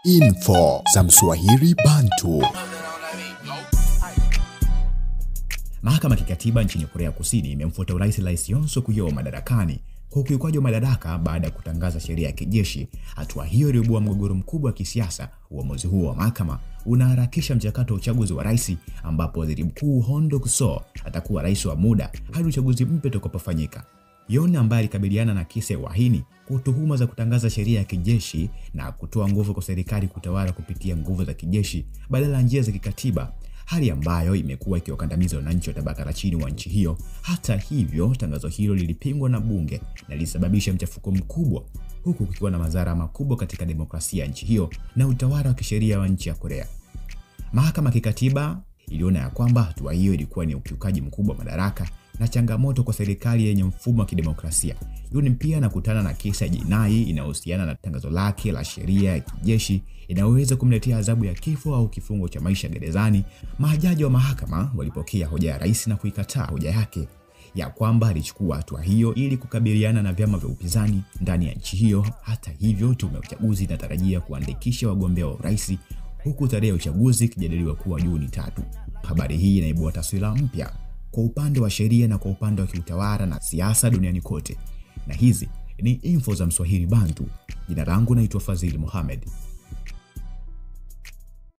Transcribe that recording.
Info za Mswahili Bantu. Mahakama ya kikatiba nchini Korea Kusini imemfuta Rais Yoon Suk Yeol madarakani kwa ukiukaji wa madaraka baada ya kutangaza sheria ya kijeshi. Hatua hiyo iliibua mgogoro mkubwa wa kisiasa. Uamuzi huo wa mahakama unaharakisha mchakato wa uchaguzi wa rais, ambapo Waziri Mkuu Hon Duk-seo atakuwa rais wa muda hadi uchaguzi mpya utakapofanyika. Yoon, ambaye alikabiliana na kesi ya uhaini kwa tuhuma za kutangaza sheria ya kijeshi na kutoa nguvu kwa serikali kutawala kupitia nguvu za kijeshi badala ya njia za kikatiba, hali ambayo imekuwa ikiwakandamiza wananchi wa tabaka la chini wa nchi hiyo. Hata hivyo, tangazo hilo lilipingwa na bunge na lilisababisha mchafuko mkubwa, huku kukiwa na madhara makubwa katika demokrasia ya nchi hiyo na utawala wa kisheria wa nchi ya Korea. Mahakama ya kikatiba iliona ya kwamba hatua hiyo ilikuwa ni ukiukaji mkubwa wa madaraka na changamoto kwa serikali yenye mfumo wa kidemokrasia. Yoon pia anakutana na kesi ya jinai inayohusiana na tangazo lake la sheria ya kijeshi inayoweza kumletea adhabu ya kifo au kifungo cha maisha gerezani. Majaji wa mahakama walipokea hoja ya rais na kuikataa hoja yake ya kwamba alichukua hatua hiyo ili kukabiliana na vyama vya upinzani ndani ya nchi hiyo. Hata hivyo, tume ya uchaguzi inatarajia kuandikisha wagombea wa urais, huku tarehe ya uchaguzi ikijadiliwa kuwa Juni 3. Habari hii inaibua taswira mpya kwa upande wa sheria na kwa upande wa kiutawala na siasa duniani kote. Na hizi ni info za Mswahili Bantu. Jina langu naitwa Fadhili Mohamed.